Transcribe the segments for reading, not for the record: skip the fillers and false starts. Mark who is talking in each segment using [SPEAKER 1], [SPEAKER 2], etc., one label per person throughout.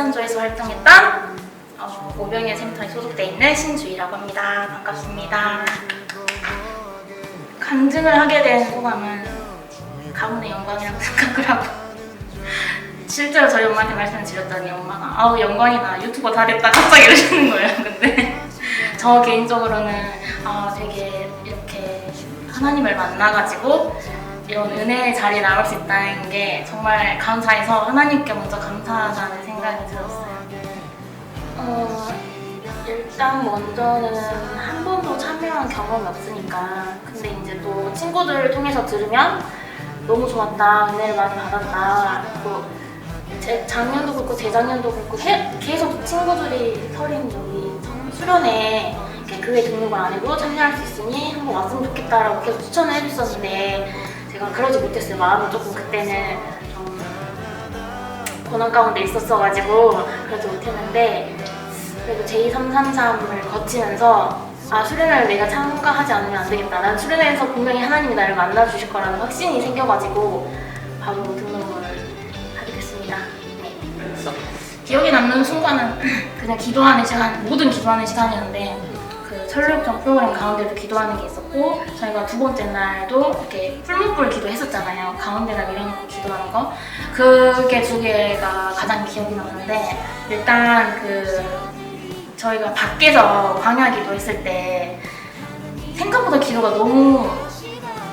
[SPEAKER 1] 성산조에서 활동했던 오병이어 센터에 소속되어 있는 신주희라고 합니다. 반갑습니다. 간증을 하게 된 소감은 가문의 영광이라고 생각을 하고 실제로 저희 엄마한테 말씀을 드렸더니 엄마가 아우 영광이다 유튜버 다 됐다 갑자기 이러시는 거예요. 근데 저 개인적으로는 되게 이렇게 하나님을 만나가지고 이런 은혜의 자리에 나올 수 있다는 게 정말 감사해서 하나님께 먼저 감사하다는 생각이 들었어요. 일단 먼저는 한 번도 참여한 경험이 없으니까 근데 이제 또 친구들을 통해서 들으면 너무 좋았다, 은혜를 많이 받았다. 또 작년도 그렇고 재작년도 그렇고 계속 친구들이 서린 여기 수련회 교회 등록을 안 해도 참여할 수 있으니 한번 왔으면 좋겠다라고 계속 추천을 해줬었는데 제가 그러지 못했어요. 마음이 조금 그때는 좀 고난 가운데 있었어가지고 그러지 못했는데 그래도 제2333을 거치면서 수련회를 내가 참가하지 않으면 안 되겠다. 난 수련회에서 분명히 하나님이 나를 만나주실 거라는 확신이 생겨가지고 바로 등록을 하게 됐습니다. 네. 그래서 기억에 남는 순간은 그냥 기도하는 시간, 모든 기도하는 시간이었는데 그 설교육장 프로그램 가운데도 기도하는 게 있었고 저희가 두 번째 날도 이렇게 풀무불 기도했었잖아요. 가운데다 밀어놓고 기도하는 거. 그게 두 개가 가장 기억이 남는데 일단 저희가 밖에서 광야 기도했을 때 생각보다 기도가 너무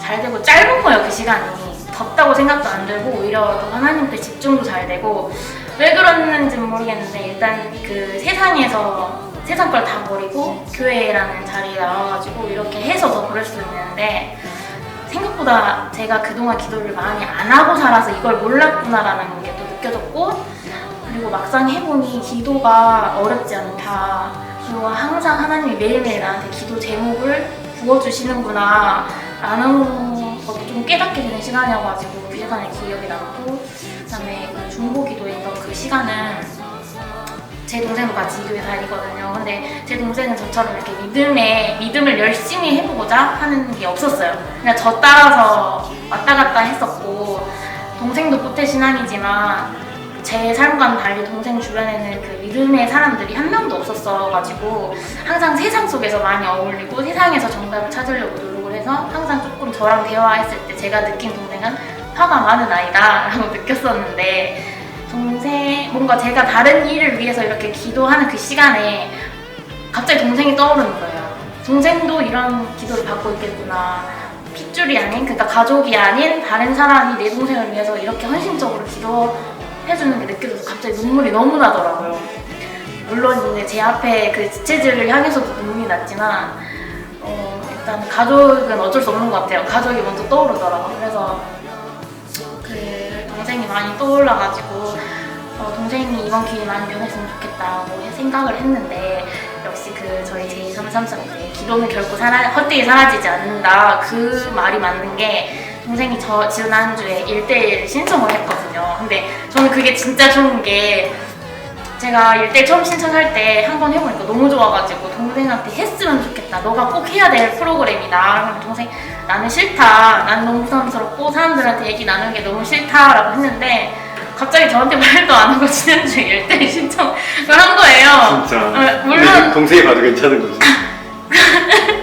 [SPEAKER 1] 잘 되고 짧은 거예요. 그 시간이 덥다고 생각도 안 들고 오히려 더 하나님께 집중도 잘 되고 왜 그랬는지는 모르겠는데 일단 그 세상 걸 다 버리고 교회라는 자리에 나와가지고 이렇게 해서 더 그럴 수 있는데 생각보다 제가 그동안 기도를 많이 안 하고 살아서 이걸 몰랐구나라는 게 또 느껴졌고 그리고 막상 해보니 기도가 어렵지 않다. 그리고 항상 하나님이 매일매일 나한테 기도 제목을 부어주시는구나 라는 것도 좀 깨닫게 되는 시간이어가지고 그 시간에 기억이 남고 그 다음에 중보 기도했던 그 시간은 제 동생도 같이 이 교회 다니거든요. 근데 제 동생은 저처럼 이렇게 믿음을 열심히 해보고자 하는 게 없었어요. 그냥 저 따라서 왔다 갔다 했었고 동생도 모태 신앙이지만 제 삶과는 달리 동생 주변에는 그 믿음의 사람들이 한 명도 없었어가지고 항상 세상 속에서 많이 어울리고 세상에서 정답을 찾으려고 노력을 해서 항상 조금 저랑 대화했을 때 제가 느낀 동생은 화가 많은 아이다 라고 느꼈었는데 뭔가 제가 다른 일을 위해서 이렇게 기도하는 그 시간에 갑자기 동생이 떠오르는 거예요. 동생도 이런 기도를 받고 있겠구나. 핏줄이 아닌, 그러니까 가족이 아닌 다른 사람이 내 동생을 위해서 이렇게 헌신적으로 기도해주는 게 느껴져서 갑자기 눈물이 너무 나더라고요. 물론 이제 제 앞에 그 지체들을 향해서도 눈물이 났지만 일단 가족은 어쩔 수 없는 것 같아요. 가족이 먼저 떠오르더라고요. 그래서 그 동생이 많이 떠올라가지고 동생이 이번 기회에 많이 변했으면 좋겠다고 생각을 했는데 역시 저희 제2333 때 기도는 결코 헛되이 사라지지 않는다 그 말이 맞는 게 동생이 지난주에 1대1 신청을 했거든요. 근데 저는 그게 진짜 좋은 게 제가 1대1 처음 신청할 때 한 번 해보니까 너무 좋아가지고 동생한테 했으면 좋겠다. 너가 꼭 해야 될 프로그램이다. 그럼 동생 나는 싫다. 난 너무 부담스럽고 사람들한테 얘기 나누는 게 너무 싫다라고 했는데 갑자기 저한테 말도 안 하고 지난주에 1대1 신청을 한 거예요.
[SPEAKER 2] 진짜?
[SPEAKER 1] 물론
[SPEAKER 2] 동생이 봐도 괜찮은 거지?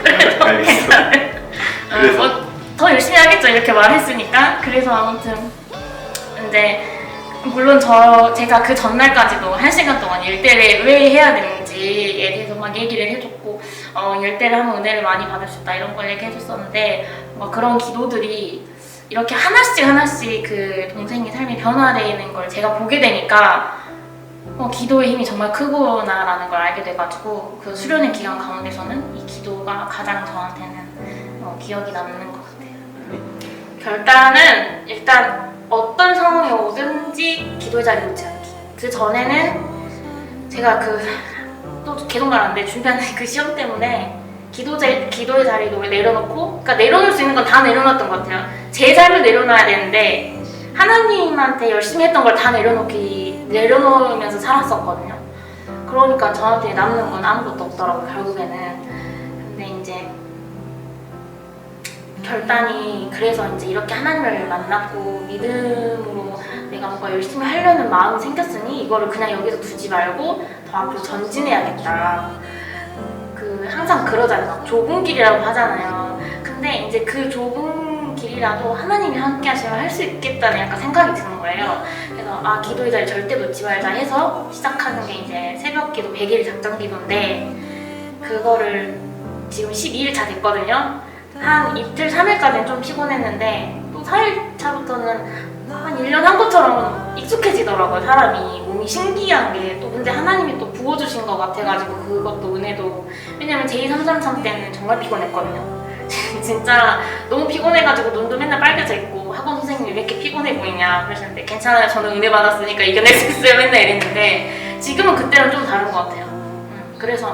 [SPEAKER 1] 그래도
[SPEAKER 2] 그래서?
[SPEAKER 1] 더 열심히 하겠죠 이렇게 말했으니까. 그래서 아무튼 이제 물론 제가 그 전날까지도 1시간 동안 1대1을 왜 해야 되는지에 대해서 막 얘기를 해줬고 1대1을 하면 은혜를 많이 받을 수 있다 이런 걸 얘기해줬었는데 그런 기도들이 이렇게 하나씩 그 동생의 삶이 변화되는 걸 제가 보게 되니까 기도의 힘이 정말 크구나라는 걸 알게 돼가지고 그 수련회 기간 가운데서는 이 기도가 가장 저한테는 기억이 남는 것 같아요. 결단은 일단 어떤 상황이 오든지 기도의 자리에 놓지 않기. 그 전에는 제가 또 계속 말하는데 준비하는 그 시험 때문에 기도의 자리도 내려놓고, 그러니까 내려놓을 수 있는 건 다 내려놨던 것 같아요. 제 삶을 내려놔야 되는데 하나님한테 열심히 했던 걸 다 내려놓으면서 살았었거든요. 그러니까 저한테 남는 건 아무것도 없더라고요, 결국에는. 근데 이제 결단이 그래서 이제 이렇게 하나님을 만났고 믿음으로 내가 뭔가 열심히 하려는 마음이 생겼으니 이거를 그냥 여기서 두지 말고 더 앞으로 전진해야겠다. 항상 그러잖아요. 좁은 길이라고 하잖아요. 근데 이제 그 좁은 길이라도 하나님이 함께 하시면 할 수 있겠다는 약간 생각이 드는 거예요. 그래서 기도의 자리 절대 놓지 말자 해서 시작하는 게 이제 새벽 기도 100일 작정 기도인데 그거를 지금 12일차 됐거든요. 한 이틀, 3일까지는 좀 피곤했는데 또 4일차부터는 한 1년 한 것처럼 익숙해지더라고요. 사람이 몸이 신기한 게 또 근데 하나님이 또 부어주신 것 같아가지고 그것도 은혜도. 왜냐면 제2333 때는 정말 피곤했거든요. 진짜 너무 피곤해가지고 눈도 맨날 빨개져 있고 학원 선생님이 왜 이렇게 피곤해 보이냐 그러셨는데 괜찮아요. 저는 은혜 받았으니까 이겨낼 수 있어요. 맨날 이랬는데 지금은 그때랑 좀 다른 것 같아요. 그래서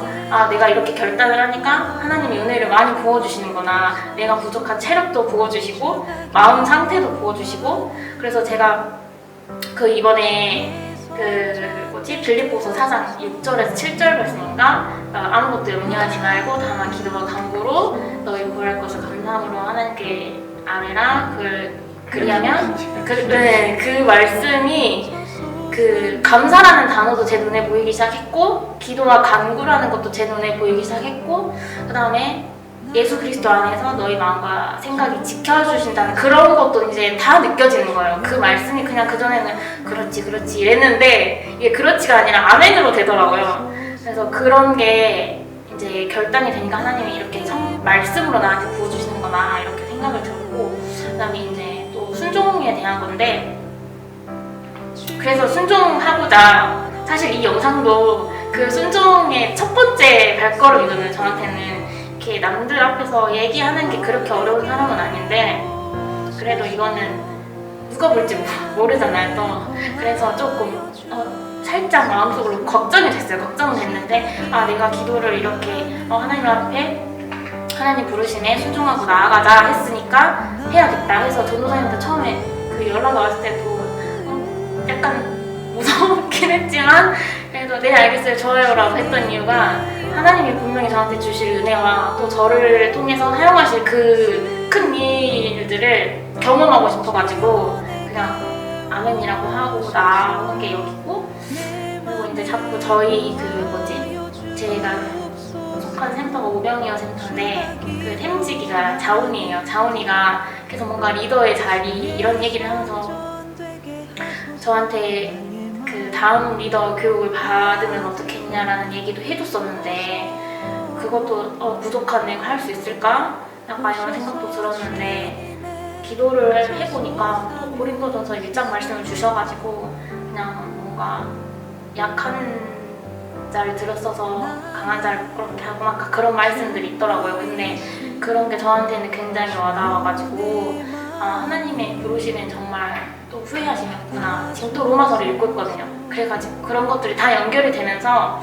[SPEAKER 1] 내가 이렇게 결단을 하니까 하나님이 은혜를 많이 부어주시는구나. 내가 부족한 체력도 부어주시고 마음 상태도 부어주시고 그래서 제가 이번에 빌립보서 4장 6절에서 7절 말씀인가 아무것도 염려하지 말고 다만 기도와 간구로 너희 구할 것을 감사함으로 하나님께 아뢰라. 그리하면 그 말씀이 감사라는 단어도 제 눈에 보이기 시작했고 기도와 간구라는 것도 제 눈에 보이기 시작했고 그 다음에 예수 그리스도 안에서 너희 마음과 생각이 지켜주신다는 그런 것도 이제 다 느껴지는 거예요. 그 말씀이 그냥 그전에는 그렇지 이랬는데 이게 그렇지가 아니라 아멘으로 되더라고요. 그래서 그런 게 이제 결단이 되니까 하나님이 이렇게 말씀으로 나한테 부어주시는구나 이렇게 생각을 들었고 그 다음에 이제 또 순종에 대한 건데 그래서 순종하고자 사실 이 영상도 그 순종의 첫 번째 발걸음이거든요. 저한테는 이렇게 남들 앞에서 얘기하는 게 그렇게 어려운 사람은 아닌데 그래도 이거는 누가 볼지 모르잖아요. 또 그래서 조금 살짝 마음속으로 걱정이 됐어요. 걱정은 됐는데 내가 기도를 이렇게 하나님 앞에 하나님 부르심에 순종하고 나아가자 했으니까 해야겠다 해서 전도사님한테 처음에 연락 왔을 때도 약간 무섭긴 했지만 그래도 네 알겠어요 좋아요라고 했던 이유가 하나님이 분명히 저한테 주실 은혜와 또 저를 통해서 사용하실 그 큰 일들을 경험하고 싶어가지고 그냥 아멘이라고 하고 나온 게 여기고 그리고 이제 자꾸 저희 제가 속한 센터가 오병이어 센터인데 그 햄지기가 자훈이에요. 자훈이가 계속 뭔가 리더의 자리 이런 얘기를 하면서 저한테 다음 리더 교육을 받으면 어떻겠냐라는 얘기도 해줬었는데 그것도 부족한 내가 할 수 있을까? 약간 이런 생각도 들었는데 기도를 해보니까 또 고린도전서 1장 말씀을 주셔가지고 그냥 뭔가 약한 자를 들었어서 강한 자를 부끄럽게 하고 막 그런 말씀들이 있더라고요. 근데 그런 게 저한테는 굉장히 와닿아가지고 하나님의 부르심엔 정말 또 후회하시겠구나. 지금 또 로마서를 읽고 있거든요. 그래가지고 그런 것들이 다 연결이 되면서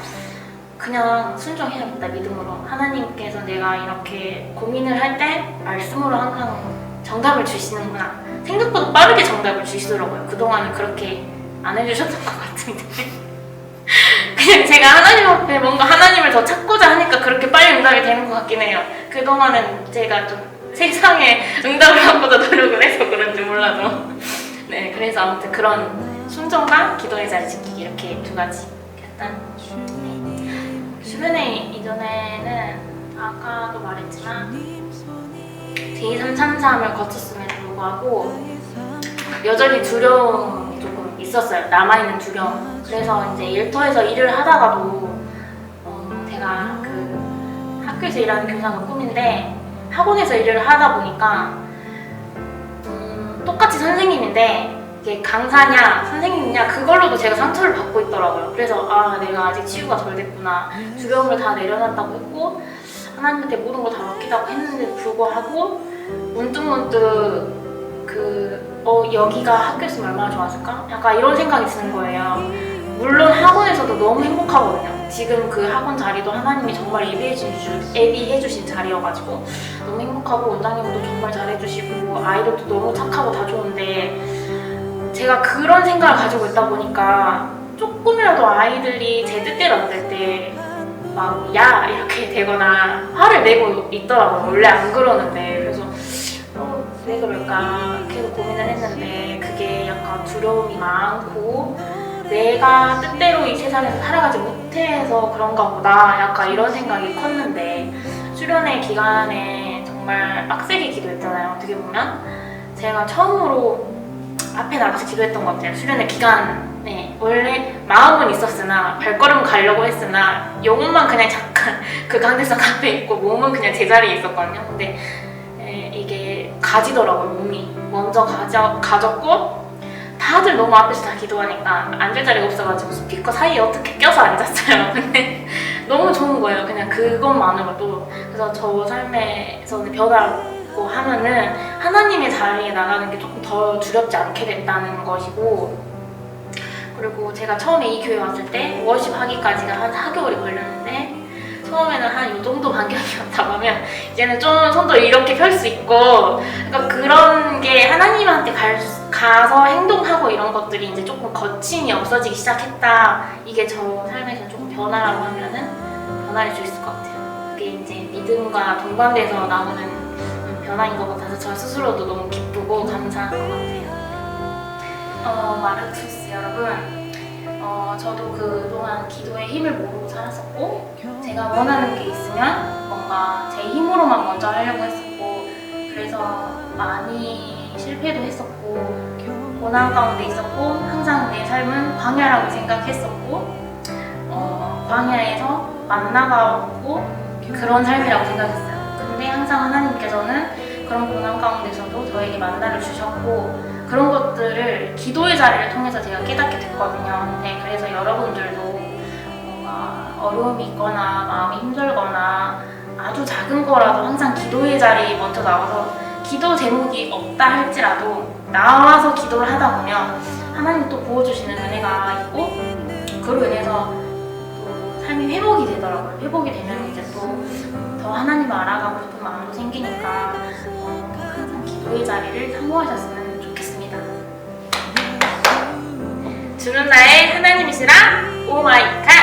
[SPEAKER 1] 그냥 순종해야겠다 믿음으로. 하나님께서 내가 이렇게 고민을 할 때 말씀으로 항상 정답을 주시는구나. 생각보다 빠르게 정답을 주시더라고요. 그동안은 그렇게 안 해주셨던 것 같은데 그냥 제가 하나님 앞에 뭔가 하나님을 더 찾고자 하니까 그렇게 빨리 응답이 되는 것 같긴 해요. 그동안은 제가 좀 세상에 응답을 하고자 노력을 해서 그런지 몰라도 네, 그래서 아무튼 그런 순종과 기도의 자리 지키기 이렇게 두 가지 일단 주변에 이전에는 아까도 말했지만 제2333을 거쳤음에도 불구하고 여전히 두려움이 조금 있었어요. 남아있는 두려움. 그래서 이제 일터에서 일을 하다가도 제가 학교에서 일하는 교사가 꿈인데 학원에서 일을 하다 보니까 똑같이 선생님인데 이게 강사냐 선생님이냐 그걸로도 제가 상처를 받고 있더라고요. 그래서 내가 아직 치유가 덜 됐구나. 두려움을 다 내려놨다고 했고 하나님한테 모든 걸 다 맡기다고 했는데도 불구하고 문득문득 여기가 학교였으면 얼마나 좋았을까? 약간 이런 생각이 드는 거예요. 물론 학원에서도 너무 행복하거든요. 지금 그 학원 자리도 하나님이 정말 예비해주신 자리여가지고 너무 행복하고 원장님도 정말 잘해주시고 아이들도 너무 착하고 다 좋은데 제가 그런 생각을 가지고 있다 보니까 조금이라도 아이들이 제 뜻대로 안 될 때 막 야 이렇게 되거나 화를 내고 있더라고요. 원래 안 그러는데. 그래서 왜 그럴까 계속 고민을 했는데 그게 약간 두려움이 많고 내가 뜻대로 이 세상에서 살아가지 못해서 그런가 보다 약간 이런 생각이 컸는데 수련회 기간에 정말 빡세게 기도했잖아요. 어떻게 보면 제가 처음으로 앞에 나가서 기도했던 것 같아요. 수련회 기간에 원래 마음은 있었으나 발걸음 가려고 했으나 영혼만 그냥 잠깐 그 강대상 앞에 있고 몸은 그냥 제자리에 있었거든요. 근데 이게 가지더라고요. 몸이 먼저 가졌고 다들 너무 앞에서 다 기도하니까 앉을 자리가 없어가지고 스피커 사이에 어떻게 껴서 앉았어요. 근데 너무 좋은 거예요. 그냥 그것만으로도. 그래서 저 삶에서는 변화고 하면은 하나님의 자리에 나가는 게 조금 더 두렵지 않게 됐다는 것이고, 그리고 제가 처음에 이 교회 왔을 때 워십 하기까지가 한 4개월이 걸렸는데 처음에는 한 이 정도 반경이었다고 하면 이제는 좀 손도 이렇게 펼 수 있고, 그러니까 그런 게 하나님한테 가서 행동하고 이런 것들이 이제 조금 거침이 없어지기 시작했다. 이게 저 삶에서 조금 변화라고 하면은 변화일 수 있을 것 같아요. 그게 이제 믿음과 동반돼서 나오는 변화인 것 같아서 저 스스로도 너무 기쁘고 감사한 것 같아요. 마르투스 여러분, 저도 그동안 기도에 힘을 모르고 살았었고 제가 원하는 게 있으면 뭔가 제 힘으로만 먼저 하려고 했었고 그래서 많이 실패도 했었고 고난 가운데 있었고 항상 내 삶은 광야라고 생각했었고 광야에서 만나가고 그런 삶이라고 생각했어요. 근데 항상 하나님께서는 그런 고난 가운데서도 저에게 만나를 주셨고 그런 것들을 기도의 자리를 통해서 제가 깨닫게 됐거든요. 네, 그래서 여러분들도 뭔가 어려움이 있거나 마음이 힘들거나 아주 작은 거라도 항상 기도의 자리에 먼저 나와서 기도 제목이 없다 할지라도 나와서 기도를 하다 보면 하나님 또 부어주시는 은혜가 있고 그로 인해서 또 삶이 회복이 되더라고요. 회복이 되면 이제 또 더 하나님을 알아가고 싶은 마음도 생기니까 항상 기도의 자리를 사모하셨으면 좋겠습니다. 주는 나의 하나님이시라 오마이갓.